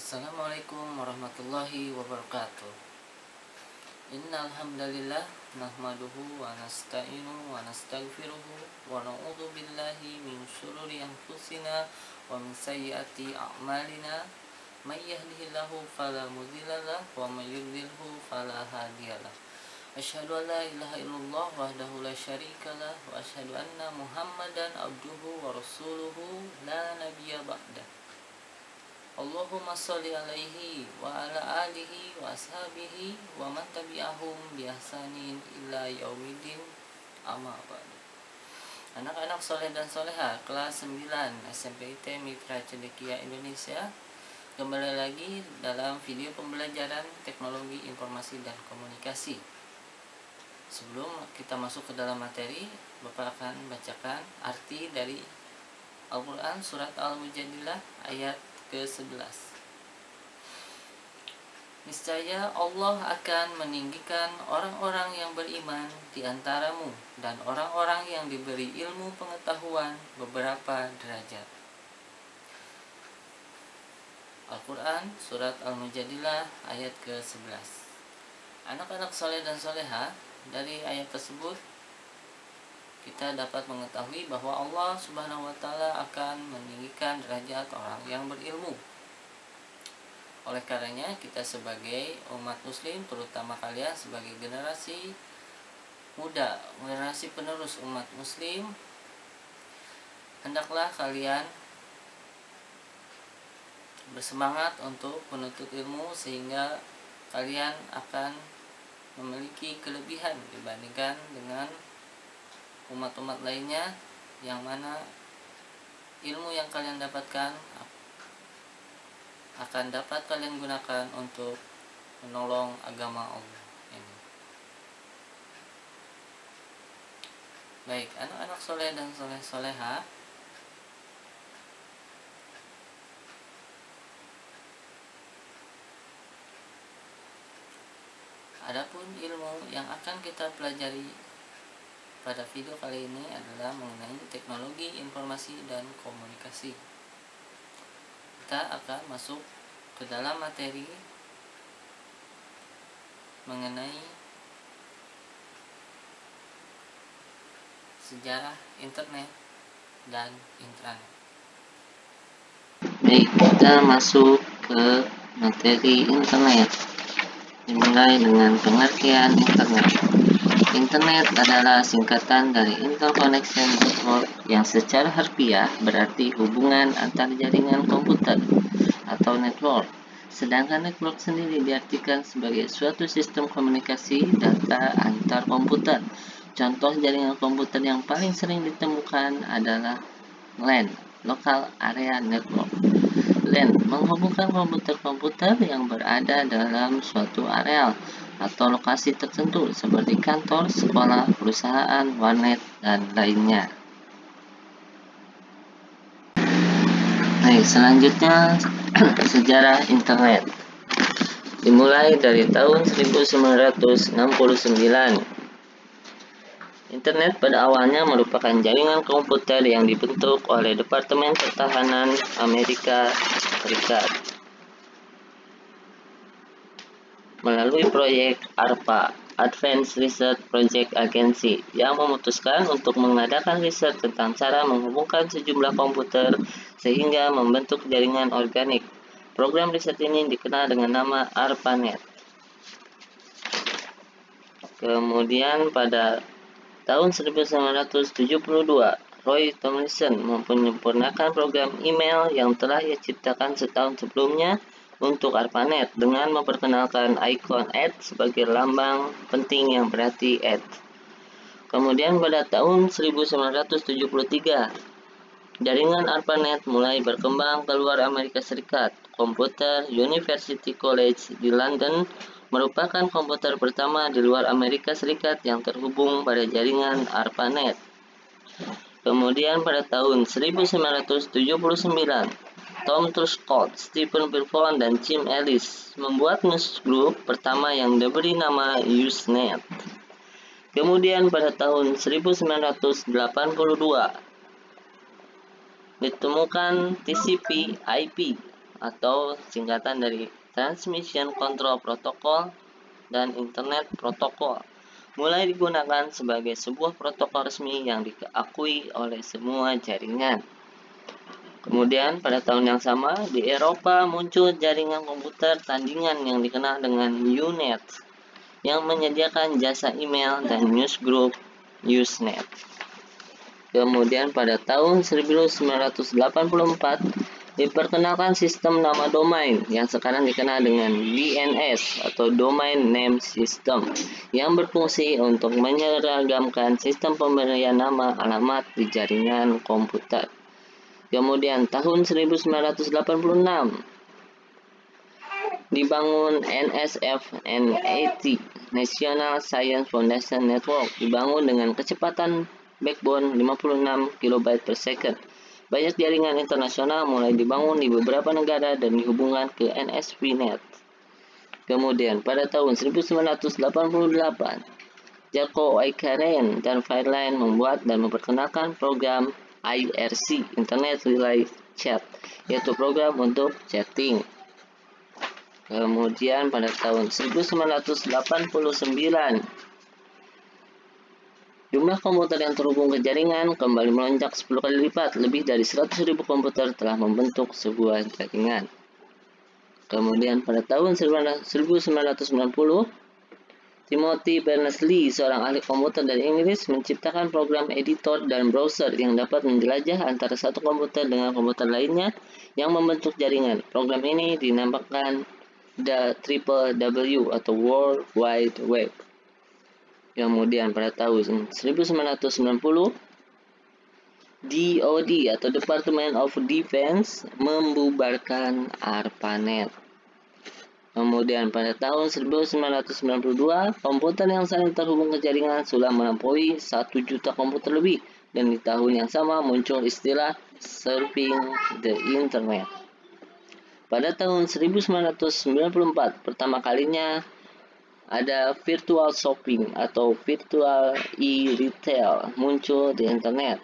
Assalamualaikum warahmatullahi wabarakatuh. Innal hamdalillah nahmaduhu wa nasta'inuhu wa nastaghfiruhu wa na'udzu billahi min syururi anfusina wa min sayyiati a'malina. May yahdihillahu fala mudhillalah wa may yudlilhu fala hadiyalah. Asyhadu an la ilaha illallah wahdahu la syarikalah wa asyhadu anna Muhammadan abduhu wa rasuluhu la nabiyya ba'dah. Allahumma sholli alaihi wa ala alihi wa ashabihi wa man tabi'ahum bi ihsanin ila yaumiddin, amma ba'du. Anak-anak soleh dan soleha kelas 9 SMPIT Mitra Cendekia Indonesia, kembali lagi dalam video pembelajaran teknologi informasi dan komunikasi. Sebelum kita masuk ke dalam materi, Bapak akan bacakan arti dari Al-Quran surat Al-Mujadilah ayat ke-11. Niscaya Allah akan meninggikan orang-orang yang beriman di antaramu dan orang-orang yang diberi ilmu pengetahuan beberapa derajat. Al-Quran surat Al-Mujadilah ayat ke-11. Anak-anak soleh dan soleha, dari ayat tersebut kita dapat mengetahui bahwa Allah Subhanahu wa Ta'ala akan meninggikan derajat orang yang berilmu. Oleh karenanya, kita sebagai umat muslim, terutama kalian sebagai generasi muda, generasi penerus umat muslim, hendaklah kalian bersemangat untuk menuntut ilmu sehingga kalian akan memiliki kelebihan dibandingkan dengan umat-umat lainnya, yang mana ilmu yang kalian dapatkan akan dapat kalian gunakan untuk menolong agama Allah ini. Baik, anak-anak soleh dan soleha, adapun ilmu yang akan kita pelajari pada video kali ini adalah mengenai teknologi informasi dan komunikasi. Kita akan masuk ke dalam materi mengenai sejarah internet dan intranet. Baik, kita masuk ke materi internet. Dimulai dengan pengertian internet. Internet adalah singkatan dari Interconnection Network yang secara harfiah berarti hubungan antar jaringan komputer atau network. Sedangkan network sendiri diartikan sebagai suatu sistem komunikasi data antar komputer. Contoh jaringan komputer yang paling sering ditemukan adalah LAN, Local Area Network. LAN menghubungkan komputer-komputer yang berada dalam suatu areal atau lokasi tertentu seperti kantor, sekolah, perusahaan, warnet, dan lainnya. Baik, selanjutnya sejarah internet. Dimulai dari tahun 1969. Internet pada awalnya merupakan jaringan komputer yang dibentuk oleh Departemen Pertahanan Amerika Serikat melalui proyek ARPA, Advanced Research Project Agency, yang memutuskan untuk mengadakan riset tentang cara menghubungkan sejumlah komputer sehingga membentuk jaringan organik. Program riset ini dikenal dengan nama ARPANET. Kemudian pada tahun 1972, Roy Tomlinson menyempurnakan program email yang telah ia ciptakan setahun sebelumnya untuk ARPANET dengan memperkenalkan ikon @ sebagai lambang penting yang berarti @. Kemudian pada tahun 1973, jaringan ARPANET mulai berkembang ke luar Amerika Serikat. Komputer University College di London merupakan komputer pertama di luar Amerika Serikat yang terhubung pada jaringan ARPANET. Kemudian pada tahun 1979, Tom Truscott, Stephen Bullford, dan Jim Ellis membuat newsgroup pertama yang diberi nama Usenet. Kemudian pada tahun 1982 ditemukan TCP/IP atau singkatan dari Transmission Control Protocol dan Internet Protocol, mulai digunakan sebagai sebuah protokol resmi yang diakui oleh semua jaringan. Kemudian pada tahun yang sama di Eropa muncul jaringan komputer tandingan yang dikenal dengan Usenet yang menyediakan jasa email dan newsgroup Usenet. Kemudian pada tahun 1984 diperkenalkan sistem nama domain yang sekarang dikenal dengan DNS atau Domain Name System yang berfungsi untuk menyeragamkan sistem pemberian nama alamat di jaringan komputer. Kemudian tahun 1986 dibangun NSF/NAT National Science Foundation Network, dibangun dengan kecepatan backbone 56 KB per second. Banyak jaringan internasional mulai dibangun di beberapa negara dan dihubungkan ke NSFNet. Kemudian pada tahun 1988, Jaco Aikaren dan Fairlane membuat dan memperkenalkan program IRC, Internet Relay Chat, yaitu program untuk chatting. Kemudian pada tahun 1989, jumlah komputer yang terhubung ke jaringan kembali melonjak 10 kali lipat. Lebih dari 100.000 komputer telah membentuk sebuah jaringan. Kemudian pada tahun 1990, Timothy Berners-Lee, seorang ahli komputer dari Inggris, menciptakan program editor dan browser yang dapat menjelajah antara satu komputer dengan komputer lainnya yang membentuk jaringan. Program ini dinamakan The WWW atau World Wide Web. Kemudian pada tahun 1990, DoD atau Department of Defense membubarkan ARPANET. Kemudian pada tahun 1992, komputer yang saling terhubung ke jaringan sudah melampaui 1 juta komputer lebih, dan di tahun yang sama muncul istilah surfing the internet. Pada tahun 1994, pertama kalinya ada virtual shopping atau virtual e-retail muncul di internet.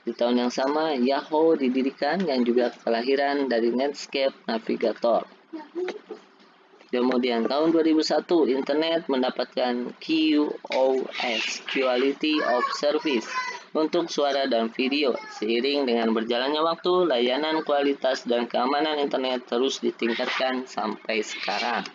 Di tahun yang sama, Yahoo didirikan yang juga kelahiran dari Netscape Navigator. Kemudian tahun 2001, internet mendapatkan QoS, Quality of Service, untuk suara dan video. Seiring dengan berjalannya waktu, layanan, kualitas, dan keamanan internet terus ditingkatkan sampai sekarang.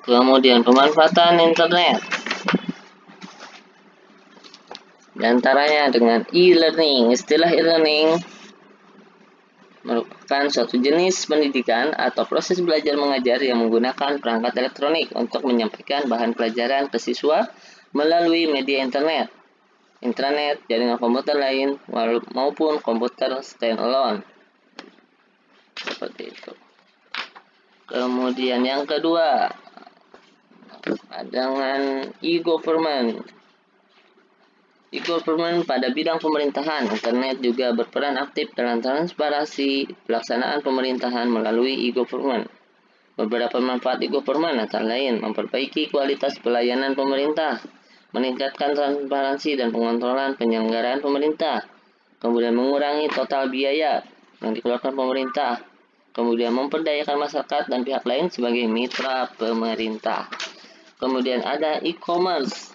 Kemudian pemanfaatan internet, di antaranya dengan e-learning. Istilah e-learning merupakan suatu jenis pendidikan atau proses belajar mengajar yang menggunakan perangkat elektronik untuk menyampaikan bahan pelajaran ke siswa melalui media internet, intranet, jaringan komputer lain, maupun komputer standalone. Seperti itu. Kemudian yang kedua, dengan e-government. E-government pada bidang pemerintahan. Internet juga berperan aktif dalam transparansi pelaksanaan pemerintahan melalui e-government. Beberapa manfaat e-government antara lain memperbaiki kualitas pelayanan pemerintah, meningkatkan transparansi dan pengontrolan penyelenggaraan pemerintah, kemudian mengurangi total biaya yang dikeluarkan pemerintah, kemudian memperdayakan masyarakat dan pihak lain sebagai mitra pemerintah. Kemudian ada e-commerce.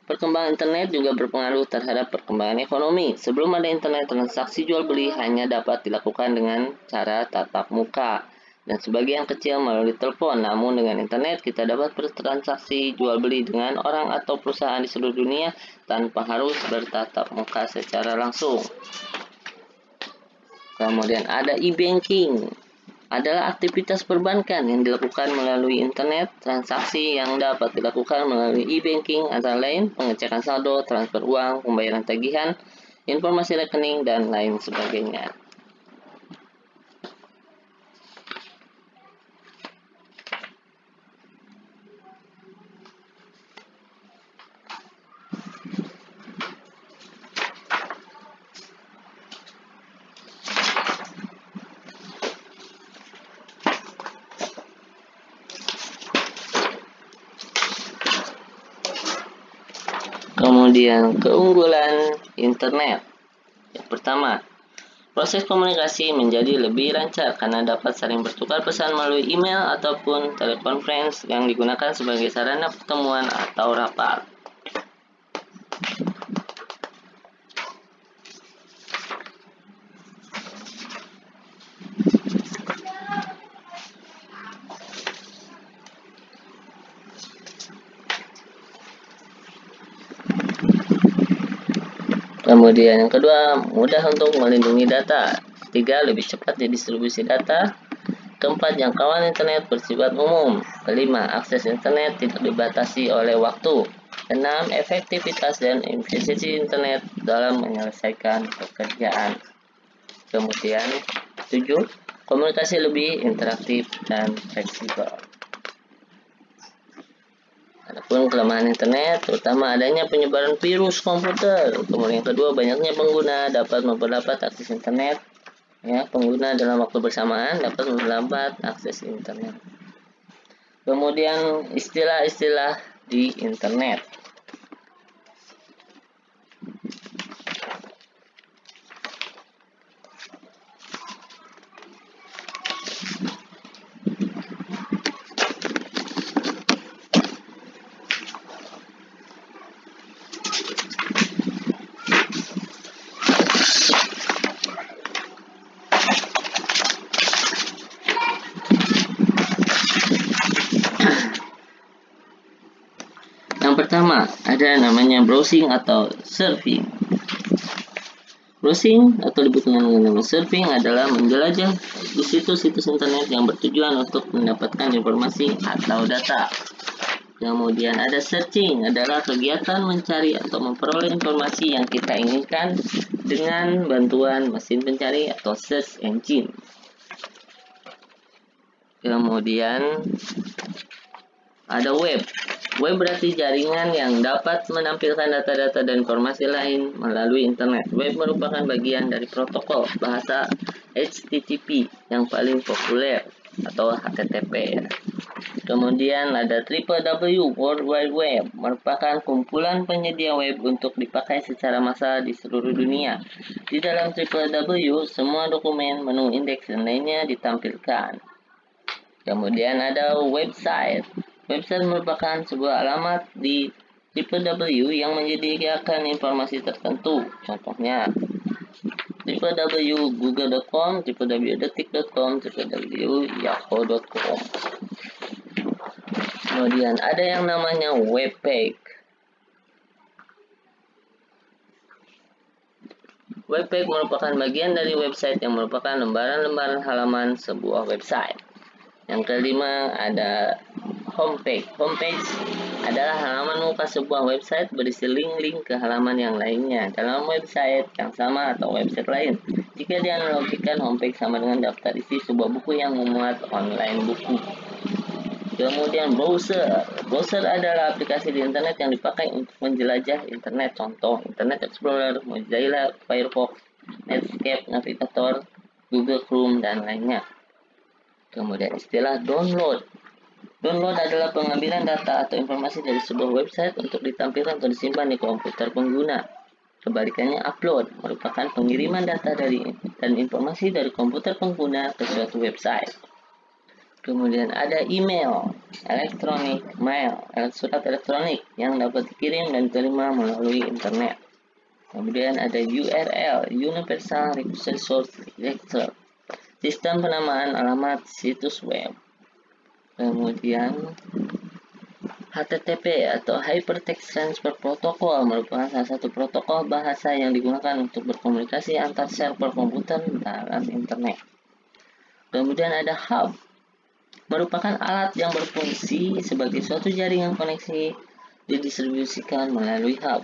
Perkembangan internet juga berpengaruh terhadap perkembangan ekonomi. Sebelum ada internet, transaksi jual beli hanya dapat dilakukan dengan cara tatap muka dan sebagian kecil melalui telepon. Namun dengan internet kita dapat bertransaksi jual beli dengan orang atau perusahaan di seluruh dunia tanpa harus bertatap muka secara langsung. Kemudian ada e-banking. Adalah aktivitas perbankan yang dilakukan melalui internet. Transaksi yang dapat dilakukan melalui e-banking antara lain pengecekan saldo, transfer uang, pembayaran tagihan, informasi rekening, dan lain sebagainya. Kemudian keunggulan internet. Yang pertama, proses komunikasi menjadi lebih lancar karena dapat saling bertukar pesan melalui email ataupun telekonferensi yang digunakan sebagai sarana pertemuan atau rapat. Kemudian yang kedua, mudah untuk melindungi data. Ketiga, lebih cepat didistribusi data. Keempat, jangkauan internet bersifat umum. Kelima, akses internet tidak dibatasi oleh waktu. Enam, efektivitas dan efisiensi internet dalam menyelesaikan pekerjaan. Kemudian, tujuh, komunikasi lebih interaktif dan fleksibel. Adapun kelemahan internet, terutama adanya penyebaran virus komputer. Kemudian yang kedua, banyaknya pengguna dapat memperlambat akses internet. Ya, pengguna dalam waktu bersamaan dapat memperlambat akses internet. Kemudian istilah-istilah di internet. Yang pertama, ada namanya browsing atau surfing. Browsing atau dikenal dengan nama surfing adalah menjelajah di situs-situs internet yang bertujuan untuk mendapatkan informasi atau data. Kemudian ada searching, adalah kegiatan mencari atau memperoleh informasi yang kita inginkan dengan bantuan mesin pencari atau search engine. Kemudian ada web. Web berarti jaringan yang dapat menampilkan data-data dan informasi lain melalui internet. Web merupakan bagian dari protokol bahasa HTTP yang paling populer atau HTTP. Kemudian ada www, World Wide Web, merupakan kumpulan penyedia web untuk dipakai secara massal di seluruh dunia. Di dalam www, semua dokumen, menu, indeks, dan lainnya ditampilkan. Kemudian ada website. Website merupakan sebuah alamat di www yang menyediakan informasi tertentu. Contohnya www.google.com, www.detik.com, www.yahoo.com. Kemudian ada yang namanya webpage. Webpage merupakan bagian dari website yang merupakan lembaran-lembaran halaman sebuah website. Yang kelima ada homepage. Homepage adalah halaman muka sebuah website berisi link-link ke halaman yang lainnya dalam website yang sama atau website lain. Jika dianalogikan, homepage sama dengan daftar isi sebuah buku yang memuat online buku. Kemudian browser. Browser adalah aplikasi di internet yang dipakai untuk menjelajah internet. Contoh, Internet Explorer, Mozilla Firefox, Netscape, Navigator, Google Chrome, dan lainnya. Kemudian istilah download. Download adalah pengambilan data atau informasi dari sebuah website untuk ditampilkan atau disimpan di komputer pengguna. Kebalikannya, upload merupakan pengiriman data dan informasi dari komputer pengguna ke suatu website. Kemudian ada email, electronic mail, surat elektronik yang dapat dikirim dan diterima melalui internet. Kemudian ada URL, Universal Resource Register, sistem penamaan alamat situs web. Kemudian HTTP atau Hypertext Transfer Protocol merupakan salah satu protokol bahasa yang digunakan untuk berkomunikasi antar server komputer dalam internet. Kemudian ada hub, merupakan alat yang berfungsi sebagai suatu jaringan koneksi didistribusikan melalui hub.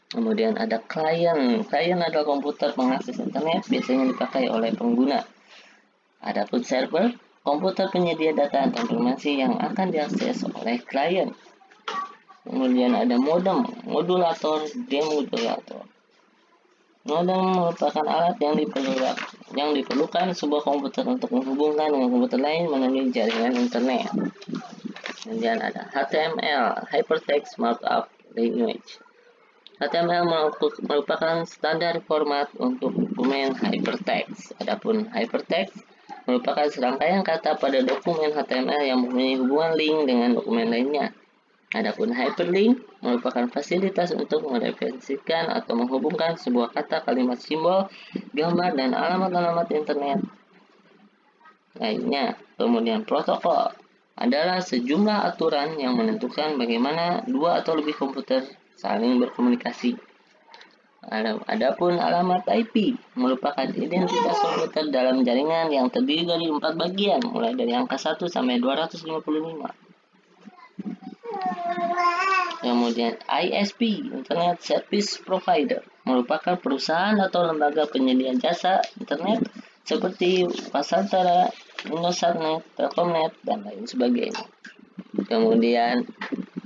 Kemudian ada klien. Klien adalah komputer pengakses internet, biasanya dipakai oleh pengguna. Adapun server, komputer penyedia data atau informasi yang akan diakses oleh klien. Kemudian ada modem, modulator, demodulator. Modem merupakan alat yang diperlukan sebuah komputer untuk menghubungkan dengan komputer lain melalui jaringan internet. Kemudian ada HTML, Hypertext Markup language. HTML merupakan standar format untuk dokumen hypertext. Adapun hypertext merupakan serangkaian kata pada dokumen HTML yang mempunyai hubungan link dengan dokumen lainnya. Adapun hyperlink merupakan fasilitas untuk mereferensikan atau menghubungkan sebuah kata, kalimat, simbol, gambar, dan alamat-alamat internet lainnya. Kemudian protokol adalah sejumlah aturan yang menentukan bagaimana dua atau lebih komputer saling berkomunikasi. Adapun alamat IP merupakan identitas komputer dalam jaringan yang terdiri dari 4 bagian, mulai dari angka 1 sampai 255. Kemudian ISP, Internet Service Provider, merupakan perusahaan atau lembaga penyedia jasa internet seperti Pasantara, Indosatnet, Telkomnet, dan lain sebagainya. Kemudian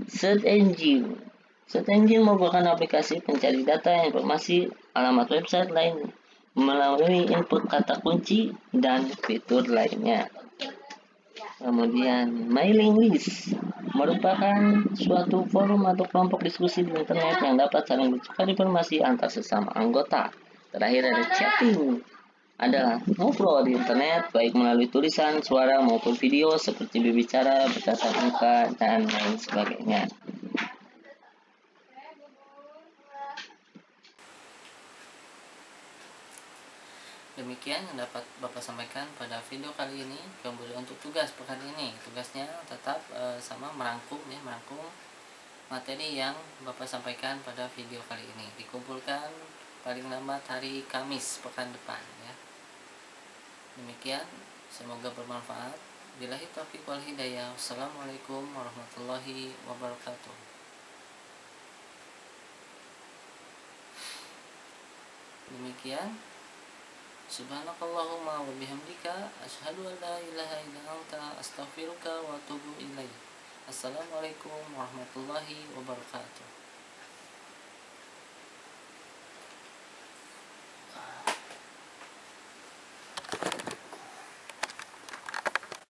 Search Engine. Search Engine merupakan aplikasi pencari data informasi alamat website lain melalui input kata kunci dan fitur lainnya. Kemudian mailing list merupakan suatu forum atau kelompok diskusi di internet yang dapat saling bertukar informasi antar sesama anggota. Terakhir ada chatting, adalah ngobrol di internet baik melalui tulisan, suara maupun video seperti berbicara, bertatap muka, dan lain sebagainya. Demikian yang dapat Bapak sampaikan pada video kali ini. Kemudian untuk tugas pekan ini, tugasnya tetap sama merangkum materi yang Bapak sampaikan pada video kali ini. Dikumpulkan paling lambat hari Kamis pekan depan ya. Demikian, semoga bermanfaat. Billahi taufiq wal hidayah. Wassalamualaikum warahmatullahi wabarakatuh. Demikian, subhanakallahumma wa bihamdika asyhadu an la ilaha illa anta astaghfiruka wa atubu ilaik. Assalamualaikum warahmatullahi wabarakatuh.